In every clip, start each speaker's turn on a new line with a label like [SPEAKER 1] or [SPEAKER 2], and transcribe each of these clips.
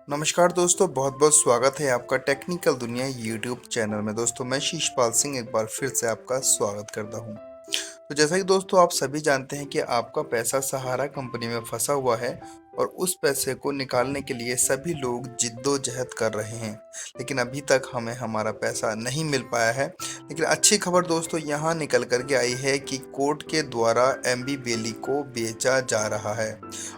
[SPEAKER 1] नमस्कार दोस्तों, बहुत बहुत स्वागत है आपका टेक्निकल दुनिया यूट्यूब चैनल में। दोस्तों मैं शीशपाल सिंह एक बार फिर से आपका स्वागत करता हूं। तो जैसा कि दोस्तों आप सभी जानते हैं कि आपका पैसा सहारा कंपनी में फंसा हुआ है और उस पैसे को निकालने के लिए सभी लोग जिद्दोजहद कर रहे हैं, लेकिन अभी तक हमें हमारा पैसा नहीं मिल पाया है। लेकिन अच्छी खबर दोस्तों यहाँ निकल कर के आई है कि कोर्ट के द्वारा एमबी बेली को बेचा जा रहा है।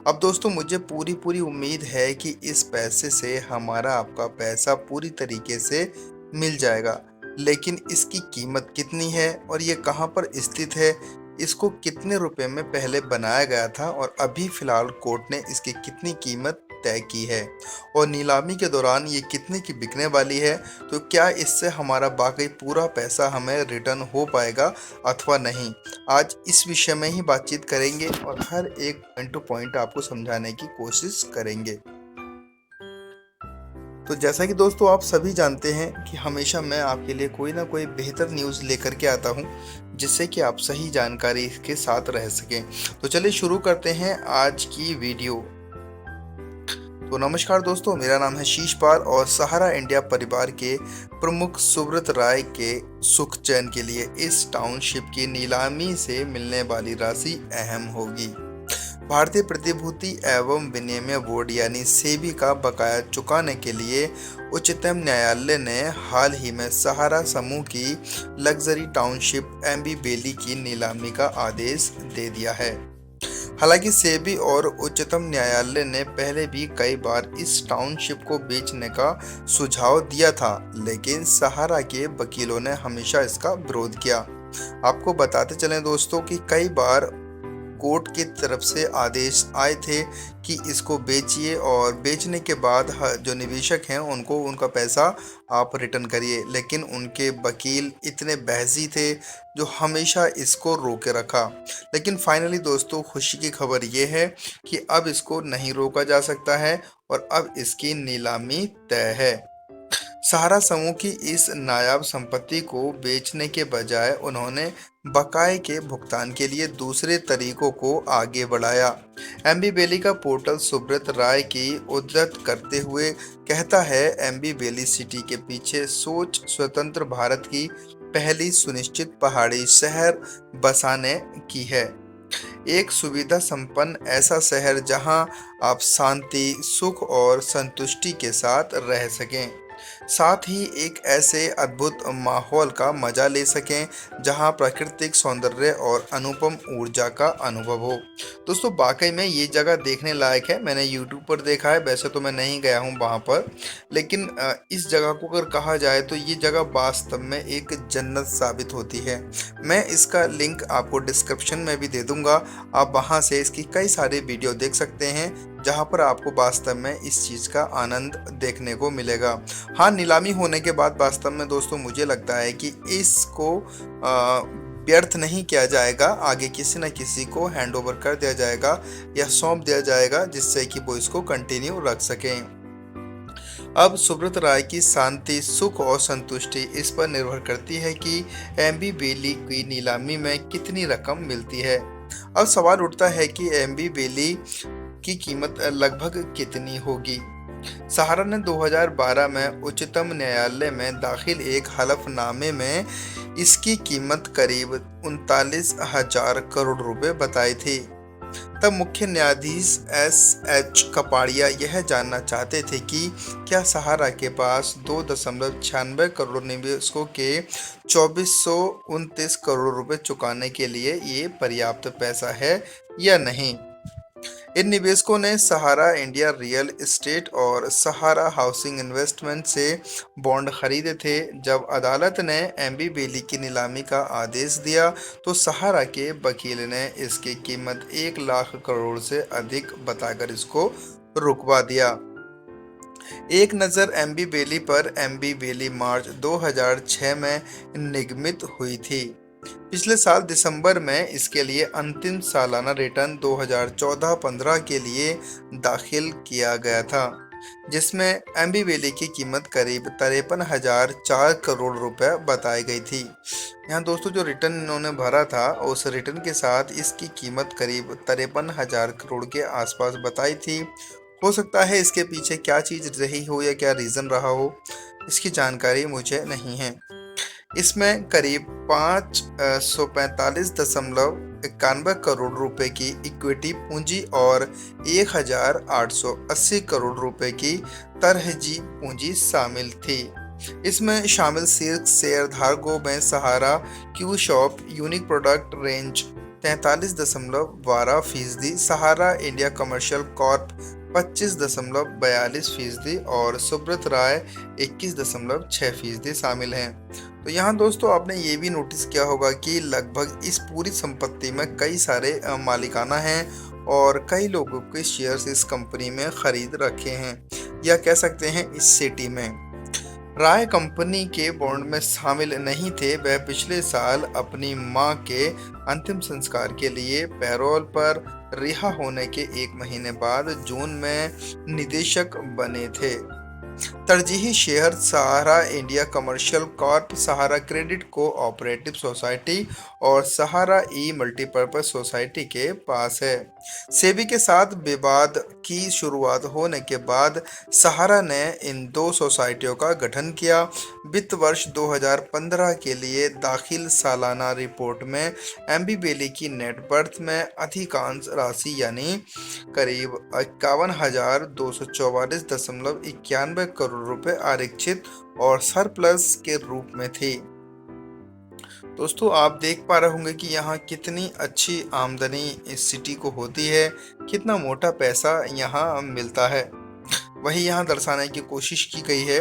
[SPEAKER 1] अब दोस्तों मुझे पूरी पूरी उम्मीद है कि इस पैसे से हमारा आपका पैसा पूरी तरीके से मिल जाएगा। लेकिन इसकी कीमत कितनी है और ये कहाँ पर स्थित है, इसको कितने रुपए में पहले बनाया गया था और अभी फिलहाल कोर्ट ने इसकी कितनी कीमत तय की है और नीलामी के दौरान ये कितने की बिकने वाली है, तो क्या इससे हमारा बाकी पूरा पैसा हमें रिटर्न हो पाएगा अथवा नहीं। आज इस विषय में ही बातचीत करेंगे और हर एक पॉइंट टू पॉइंट आपको समझाने की कोशिश करेंगे। तो जैसा कि दोस्तों आप सभी जानते हैं कि हमेशा मैं आपके लिए कोई ना कोई बेहतर न्यूज़ लेकर के आता हूं, जिससे कि आप सही जानकारी के साथ रह सकें। तो चलिए शुरू करते हैं आज की वीडियो। तो नमस्कार दोस्तों, मेरा नाम है शीशपाल और सहारा इंडिया परिवार के प्रमुख सुब्रत राय के सुख चैन के लिए इस टाउनशिप की नीलामी से मिलने वाली राशि अहम होगी। भारतीय प्रतिभूति एवं विनिमय बोर्ड यानी सेबी का बकाया चुकाने के लिए उच्चतम न्यायालय ने हाल ही में सहारा समूह की लग्जरी टाउनशिप एमबी बेली की नीलामी का आदेश दे दिया है। हालांकि सेबी और उच्चतम न्यायालय ने पहले भी कई बार इस टाउनशिप को बेचने का सुझाव दिया था, लेकिन सहारा के वकीलों ने हमेशा इसका विरोध किया। आपको बताते चलें दोस्तों कि कई बार कोर्ट की तरफ से आदेश आए थे कि इसको बेचिए और बेचने के बाद जो निवेशक हैं उनको उनका पैसा आप रिटर्न करिए, लेकिन उनके वकील इतने बहसी थे जो हमेशा इसको रोके रखा। लेकिन फाइनली दोस्तों खुशी की खबर ये है कि अब इसको नहीं रोका जा सकता है और अब इसकी नीलामी तय है। सहारा समूह की इस नायाब संपत्ति को बेचने के बजाय उन्होंने बकाये के भुगतान के लिए दूसरे तरीकों को आगे बढ़ाया। एमबी बेली का पोर्टल सुब्रत राय की उद्धृत करते हुए कहता है, एमबी बेली सिटी के पीछे सोच स्वतंत्र भारत की पहली सुनिश्चित पहाड़ी शहर बसाने की है। एक सुविधा संपन्न ऐसा शहर जहां आप शांति, सुख और संतुष्टि के साथ रह सकें, साथ ही एक ऐसे अद्भुत माहौल का मजा ले सकें जहां प्राकृतिक सौंदर्य और अनुपम ऊर्जा का अनुभव हो। दोस्तों वाकई में ये जगह देखने लायक है। मैंने यूट्यूब पर देखा है, वैसे तो मैं नहीं गया हूँ वहाँ पर, लेकिन इस जगह को अगर कहा जाए तो ये जगह वास्तव में एक जन्नत साबित होती है। मैं इसका लिंक आपको डिस्क्रिप्शन में भी दे दूंगा, आप वहाँ से इसकी कई सारे वीडियो देख सकते हैं जहाँ पर आपको वास्तव में इस चीज़ का आनंद देखने को मिलेगा। हाँ, नीलामी होने के बाद वास्तव में दोस्तों मुझे लगता है कि इसको व्यर्थ नहीं किया जाएगा, आगे किसी न किसी को हैंड ओवर कर दिया जाएगा या सौंप दिया जाएगा, जिससे कि वो इसको कंटिन्यू रख सकें। अब सुब्रत राय की शांति, सुख और संतुष्टि इस पर निर्भर करती है कि एमबी बेली की नीलामी में कितनी रकम मिलती है। अब सवाल उठता है कि एमबी बेली की कीमत लगभग कितनी होगी। सहारा ने 2012 में उच्चतम न्यायालय में दाखिल एक हलफनामे में इसकी कीमत करीब 39,000 करोड़ रुपए बताई थी। तब मुख्य न्यायाधीश एस.एच. कपाड़िया यह जानना चाहते थे कि क्या सहारा के पास 2.96 करोड़ निवेशकों के 2429 करोड़ रुपए चुकाने के लिए ये पर्याप्त पैसा है या नहीं। इन निवेशकों ने सहारा इंडिया रियल एस्टेट और सहारा हाउसिंग इन्वेस्टमेंट से बॉन्ड खरीदे थे। जब अदालत ने एमबी बेली की नीलामी का आदेश दिया तो सहारा के वकील ने इसकी कीमत 1 लाख करोड़ से अधिक बताकर इसको रुकवा दिया। एक नज़र एमबी बेली पर। एमबी बेली मार्च 2006 में निगमित हुई थी। पिछले साल दिसंबर में इसके लिए अंतिम सालाना रिटर्न 2014-15 के लिए दाखिल किया गया था, जिसमें एमबी बेली की कीमत करीब 53,004 करोड़ रुपए बताई गई थी। यहाँ दोस्तों जो रिटर्न इन्होंने भरा था उस रिटर्न के साथ इसकी कीमत करीब 53,000 करोड़ के आसपास बताई थी। हो सकता है इसके पीछे क्या चीज़ रही हो या क्या रीज़न रहा हो, इसकी जानकारी मुझे नहीं है। इसमें करीब 545.91 करोड़ रुपए की इक्विटी पूंजी और 1,880 करोड़ रुपए की तरजीही पूंजी शामिल थी। इसमें शामिल शेयरधारकों में Sahara Q shop unique product range 43.12%, Sahara India commercial corp 25.42% और सुब्रत राय 21.6% शामिल हैं। तो यहाँ दोस्तों आपने ये भी नोटिस किया होगा कि लगभग इस पूरी संपत्ति में कई सारे मालिकाना हैं और कई लोगों के शेयर्स इस कंपनी में खरीद रखे हैं या कह सकते हैं इस सिटी में। राय कंपनी के बॉन्ड में शामिल नहीं थे। वह पिछले साल अपनी मां के अंतिम संस्कार के लिए पैरोल पर रिहा होने के 1 महीने बाद जून में निदेशक बने थे। तरजीही शेयर सहारा इंडिया कमर्शियल कॉर्प, सहारा क्रेडिट को ऑपरेटिव सोसाइटी और सहारा ई मल्टीपर्पज सोसाइटी के पास है। सेबी के साथ विवाद की शुरुआत होने के बाद सहारा ने इन 2 सोसाइटियों का गठन किया। वित्त वर्ष 2015 के लिए दाखिल सालाना रिपोर्ट में एमबी बेली की नेटवर्थ में अधिकांश राशि यानी करीब 51,244.91 करोड़ रुपए आरक्षित और सरप्लस के रूप में थी। दोस्तों आप देख पा रहे होंगे कि यहाँ कितनी अच्छी आमदनी इस सिटी को होती है, कितना मोटा पैसा यहाँ मिलता है, वही यहाँ दर्शाने की कोशिश की गई है।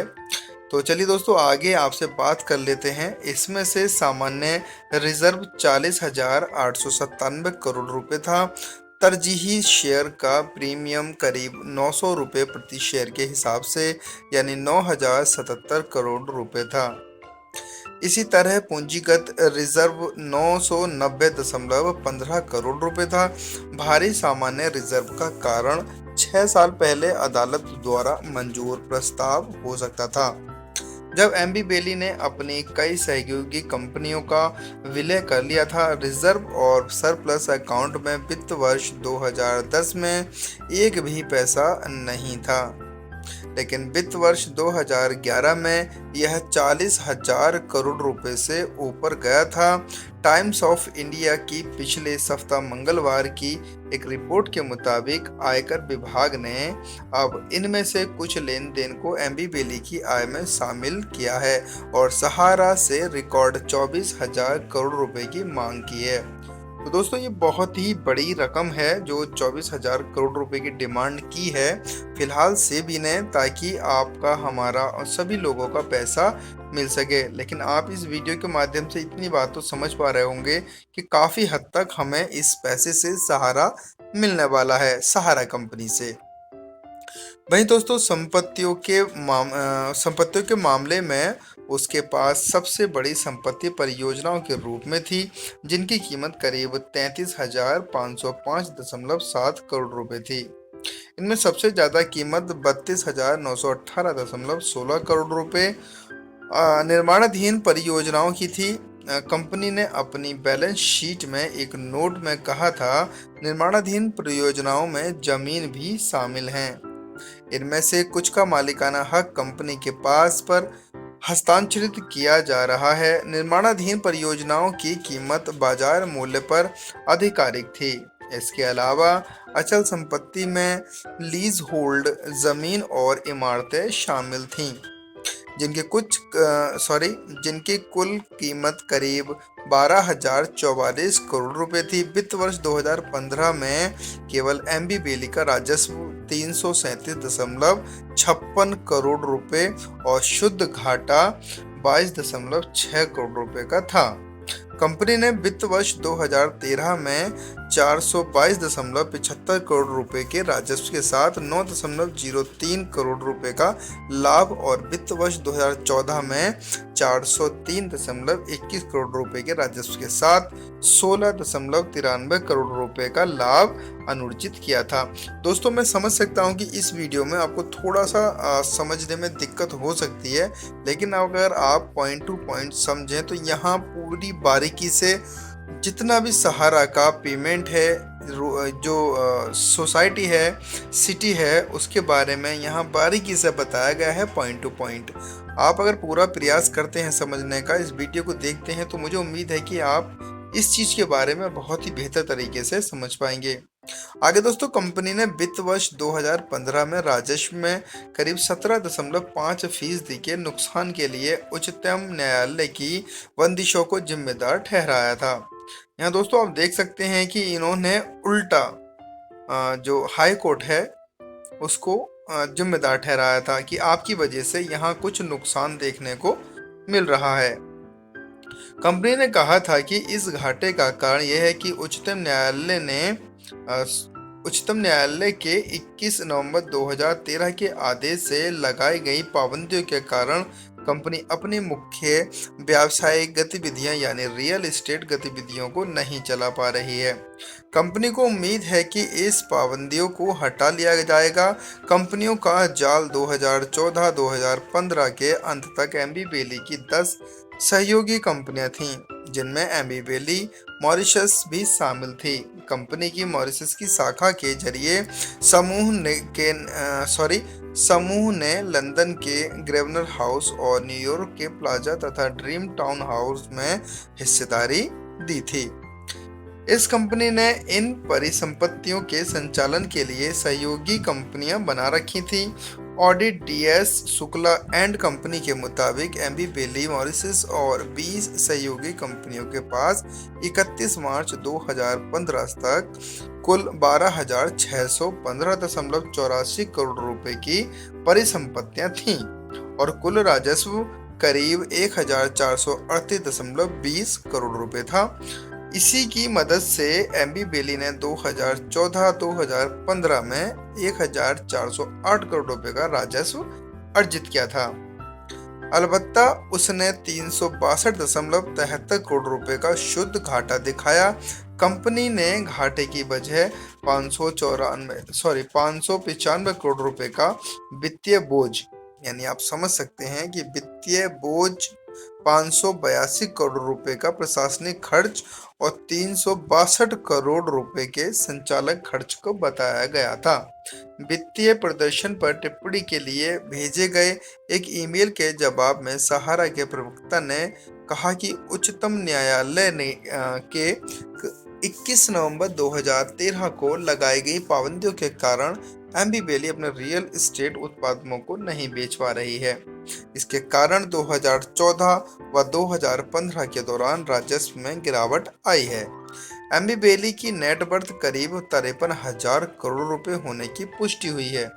[SPEAKER 1] तो चलिए दोस्तों आगे आपसे बात कर लेते हैं। इसमें से सामान्य रिजर्व 40,897 करोड़ रुपए था। तरजीही शेयर का प्रीमियम करीब 900 रुपये प्रति शेयर के हिसाब से यानी 9,077 करोड़ रुपए था। इसी तरह पूंजीगत रिजर्व 990.15 करोड़ रुपए था। भारी सामान्य रिजर्व का कारण 6 साल पहले अदालत द्वारा मंजूर प्रस्ताव हो सकता था, जब एमबी बेली ने अपनी कई सहयोगी कंपनियों का विलय कर लिया था। रिजर्व और सरप्लस अकाउंट में वित्त वर्ष 2010 में एक भी पैसा नहीं था, लेकिन वित्त वर्ष 2011 में यह 40,000 करोड़ रुपए से ऊपर गया था। टाइम्स ऑफ इंडिया की पिछले सप्ताह मंगलवार की एक रिपोर्ट के मुताबिक आयकर विभाग ने अब इनमें से कुछ लेन देन को एमबी बेली की आय में शामिल किया है और सहारा से रिकॉर्ड 24,000 करोड़ रुपए की मांग की है। तो दोस्तों ये बहुत ही बड़ी रकम है जो 24,000 करोड़ रुपए की डिमांड की है फिलहाल सेबी ने, ताकि आपका हमारा और सभी लोगों का पैसा मिल सके। लेकिन आप इस वीडियो के माध्यम से इतनी बात तो समझ पा रहे होंगे कि काफ़ी हद तक हमें इस पैसे से सहारा मिलने वाला है, सहारा कंपनी से। वहीं दोस्तों संपत्तियों के मामले में उसके पास सबसे बड़ी संपत्ति परियोजनाओं के रूप में थी, जिनकी कीमत करीब 33,505.7 करोड़ रुपए थी। इनमें सबसे ज़्यादा कीमत 32,918.16 करोड़ रुपए निर्माणाधीन परियोजनाओं की थी। कंपनी ने अपनी बैलेंस शीट में एक नोट में कहा था, निर्माणाधीन परियोजनाओं में जमीन भी शामिल हैं। इनमें से कुछ का मालिकाना हक कंपनी के पास पर हस्तांतरित किया जा रहा है। निर्माणाधीन परियोजनाओं की कीमत बाजार मूल्य पर आधिकारिक थी। इसके अलावा अचल संपत्ति में लीज होल्ड जमीन और इमारतें शामिल थीं, जिनकी कुल कीमत करीब 12,044 करोड़ रुपए थी। वित्त वर्ष 2015 में केवल एमबी बेली का राजस्व 337.56 करोड़ रुपए और शुद्ध घाटा 22.6 करोड़ रुपए का था। कंपनी ने वित्त वर्ष 2013 में 422.75 करोड़ रुपए के राजस्व के साथ 9.03 करोड़ रुपए का लाभ और वित्त वर्ष 2014 में 403.21 करोड़ रुपए के राजस्व के साथ 16.93 करोड़ रुपए का लाभ अनुर्जित किया था। दोस्तों मैं समझ सकता हूं कि इस वीडियो में आपको थोड़ा सा समझने में दिक्कत हो सकती है, लेकिन अगर आप पॉइंट टू पॉइंट समझें तो यहाँ पूरी बारीकी से जितना भी सहारा का पेमेंट है जो सोसाइटी है, सिटी है, उसके बारे में यहाँ बारीकी से बताया गया है, पॉइंट टू पॉइंट। आप अगर पूरा प्रयास करते हैं समझने का, इस वीडियो को देखते हैं, तो मुझे उम्मीद है कि आप इस चीज़ के बारे में बहुत ही बेहतर तरीके से समझ पाएंगे। आगे दोस्तों, कंपनी ने वित्त वर्ष 2015 में राजस्व में करीब 17.5% के नुकसान के लिए उच्चतम न्यायालय की बंदिशों को जिम्मेदार ठहराया था। यहाँ दोस्तों आप देख सकते हैं कि इन्होंने उल्टा जो हाई कोर्ट है उसको जिम्मेदार ठहराया था कि आपकी वजह से यहाँ कुछ नुकसान देखने को मिल रहा है। कंपनी ने कहा था कि इस घाटे का कारण यह है कि उच्चतम न्यायालय के 21 नवंबर 2013 के आदेश से लगाई गई पाबंदियों के कारण कंपनी अपनी मुख्य व्यावसायिक गतिविधियां यानी रियल एस्टेट गतिविधियों को नहीं चला पा रही है। कंपनी को उम्मीद है कि इस पाबंदियों को हटा लिया जाएगा। कंपनियों का जाल 2014-2015 के अंत तक एमबी बेली की 10 सहयोगी कंपनियां थीं, जिनमें एमबी बेली मॉरिशस भी शामिल थी। कंपनी की मॉरिशस की शाखा के जरिए समूह ने लंदन के ग्रेवनर हाउस और न्यूयॉर्क के प्लाजा तथा ड्रीम टाउन हाउस में हिस्सेदारी दी थी। इस कंपनी ने इन परिसंपत्तियों के संचालन के लिए सहयोगी कंपनियां बना रखी थी। Audit DS Shukla and company के मुताबिक एमबी बेली मॉरिशस और 20 सहयोगी कंपनियों के पास 31 मार्च 2015 तक कुल 12,615.84 करोड़ रुपए की परिसंपत्तियां थीं और कुल राजस्व करीब 1,438.20 करोड़ रुपए था। इसी की मदद से एमबी बेली ने 2014-2015 में 1,408 करोड़ रुपए का राजस्व अर्जित किया था। अलबत्ता उसने 362.73 करोड़ रुपए का शुद्ध घाटा दिखाया। कंपनी ने घाटे की वजह 595 करोड़ रुपए का वित्तीय बोझ, यानी आप समझ सकते हैं कि वित्तीय बोझ 582 करोड़ रुपए का प्रशासनिक खर्च और 362 करोड़ रुपए के संचालक खर्च को बताया गया था। वित्तीय प्रदर्शन पर टिप्पणी के लिए भेजे गए एक ईमेल के जवाब में सहारा के प्रवक्ता ने कहा कि उच्चतम न्यायालय ने के 21 नवंबर 2013 को लगाई गई पाबंदियों के कारण एमबी बेली अपने रियल एस्टेट उत्पादों को नहीं बेच पा रही है। इसके कारण 2014 व 2015 के दौरान राजस्व में गिरावट आई है। एमबी बेली की नेटवर्थ करीब 53,000 करोड़ रुपए होने की पुष्टि हुई है।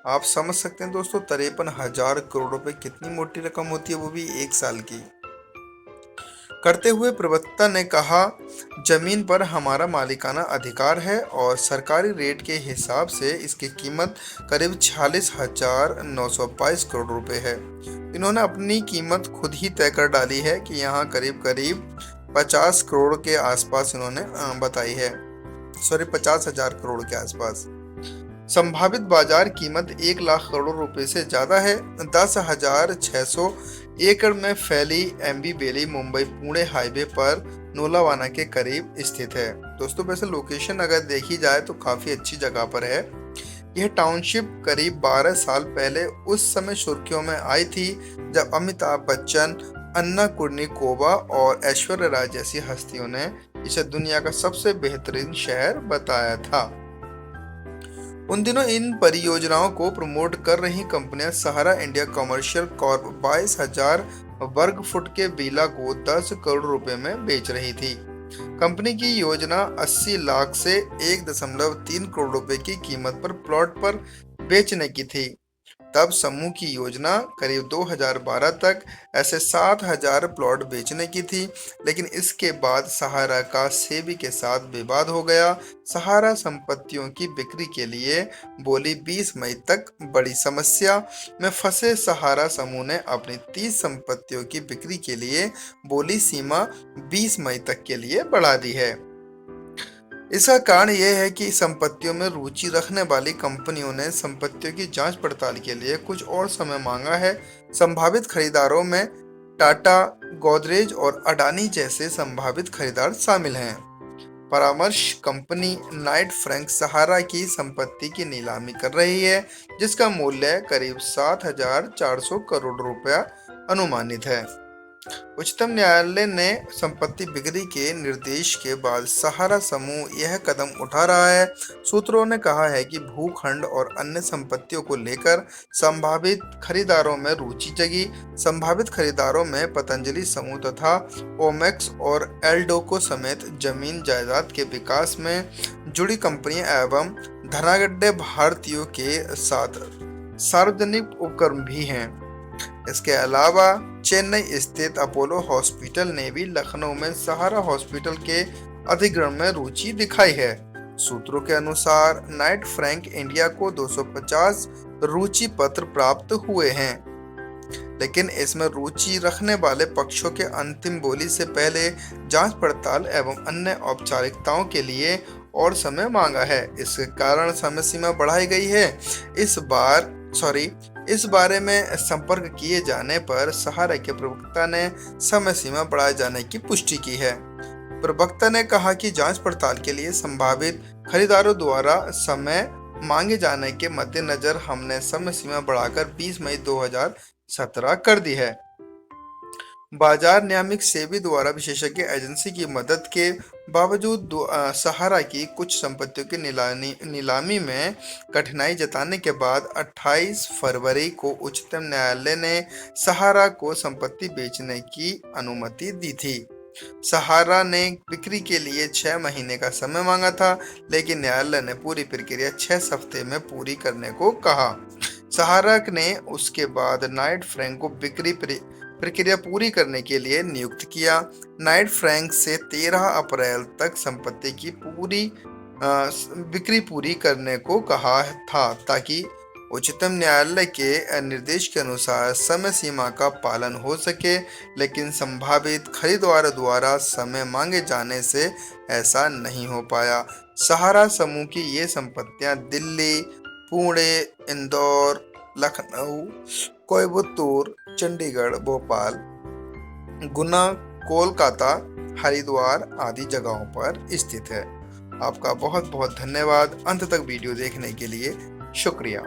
[SPEAKER 1] आप समझ सकते हैं दोस्तों, 53,000 करोड़ रुपए कितनी मोटी रकम होती है, वो भी एक साल की। करते हुए प्रवक्ता ने कहा, जमीन पर हमारा मालिकाना अधिकार है और सरकारी रेट के हिसाब से इसकी कीमत करीब 46,922 करोड़ रुपए है। इन्होंने अपनी कीमत खुद ही तय कर डाली है कि यहाँ करीब 50 करोड़ के आसपास इन्होंने बताई है, 50,000 करोड़ के आसपास। संभावित बाजार कीमत 1 लाख करोड़ रुपए से ज्यादा है। 10,600 एकड़ में फैली एमबी बेली मुंबई पुणे हाईवे पर नोलावाना के करीब स्थित है। दोस्तों वैसे लोकेशन अगर देखी जाए तो काफी अच्छी जगह पर है। यह टाउनशिप करीब 12 साल पहले उस समय सुर्खियों में आई थी जब अमिताभ बच्चन, अन्ना कुर्निकोवा और ऐश्वर्या राय जैसी हस्तियों ने इसे दुनिया का सबसे बेहतरीन शहर बताया था। उन दिनों इन परियोजनाओं को प्रमोट कर रही कंपनियां सहारा इंडिया कमर्शियल कॉर्प 22,000 वर्ग फुट के विला को 10 करोड़ रुपए में बेच रही थी। कंपनी की योजना 80 लाख से 1.3 करोड़ रुपए की कीमत पर प्लॉट पर बेचने की थी। तब समूह की योजना करीब 2012 तक ऐसे 7,000 प्लॉट बेचने की थी, लेकिन इसके बाद सहारा का सेबी के साथ विवाद हो गया। सहारा संपत्तियों की बिक्री के लिए बोली 20 मई तक। बड़ी समस्या में फंसे सहारा समूह ने अपनी 30 संपत्तियों की बिक्री के लिए बोली सीमा 20 मई तक के लिए बढ़ा दी है। इसका कारण यह है कि संपत्तियों में रुचि रखने वाली कंपनियों ने संपत्तियों की जांच पड़ताल के लिए कुछ और समय मांगा है। संभावित खरीदारों में टाटा, गोदरेज और अडानी जैसे संभावित खरीदार शामिल हैं। परामर्श कंपनी नाइट फ्रैंक सहारा की संपत्ति की नीलामी कर रही है, जिसका मूल्य करीब 7,400 करोड़ रुपया अनुमानित है। उच्चतम न्यायालय ने संपत्ति बिक्री के निर्देश के बाद सहारा समूह यह कदम उठा रहा है। सूत्रों ने कहा है कि भूखंड और अन्य संपत्तियों को लेकर संभावित खरीदारों में रुचि जगी। संभावित खरीदारों में पतंजलि समूह तथा ओमेक्स और एल्डोको समेत जमीन जायदाद के विकास में जुड़ी कंपनियां एवं धनाढ्य भारतीयों के साथ सार्वजनिक उपक्रम भी हैं। इसके अलावा चेन्नई स्थित अपोलो हॉस्पिटल ने भी लखनऊ में सहारा हॉस्पिटल के अधिग्रहण में रुचि दिखाई है। सूत्रों के अनुसार नाइट फ्रैंक इंडिया को 250 रुचि पत्र प्राप्त हुए हैं, लेकिन इसमें रुचि रखने वाले पक्षों के अंतिम बोली से पहले जांच पड़ताल एवं अन्य औपचारिकताओं के लिए और समय मांगा है। इस कारण समय सीमा बढ़ाई गई है। इस बारे में संपर्क किए जाने पर सहारा के प्रवक्ता ने समय सीमा बढ़ाए जाने की पुष्टि की है। प्रवक्ता ने कहा कि जांच पड़ताल के लिए संभावित खरीदारों द्वारा समय मांगे जाने के मद्देनजर हमने समय सीमा बढ़ाकर 20 मई 2017 कर दी है। बाजार नियामक सेबी द्वारा विशेषज्ञ एजेंसी की मदद के बावजूद सहारा की कुछ संपत्तियों की नीलामी में कठिनाई जताने के बाद 28 फरवरी को उच्चतम न्यायालय ने सहारा को संपत्ति बेचने की अनुमति दी थी। सहारा ने बिक्री के लिए 6 महीने का समय मांगा था, लेकिन न्यायालय ने पूरी प्रक्रिया 6 हफ्ते में पूरी करने को कहा। सहारा ने उसके बाद नाइट फ्रैंक को बिक्री प्रक्रिया पूरी करने के लिए नियुक्त किया। नाइट फ्रैंक से 13 अप्रैल तक संपत्ति की बिक्री पूरी करने को कहा था, ताकि उच्चतम न्यायालय के निर्देश के अनुसार समय सीमा का पालन हो सके, लेकिन संभावित खरीदार द्वारा समय मांगे जाने से ऐसा नहीं हो पाया। सहारा समूह की ये संपत्तियां दिल्ली, पुणे, इंदौर, लखनऊ, कोयम्बटूर, चंडीगढ़, भोपाल, गुना, कोलकाता, हरिद्वार आदि जगहों पर स्थित है। आपका बहुत बहुत धन्यवाद अंत तक वीडियो देखने के लिए। शुक्रिया।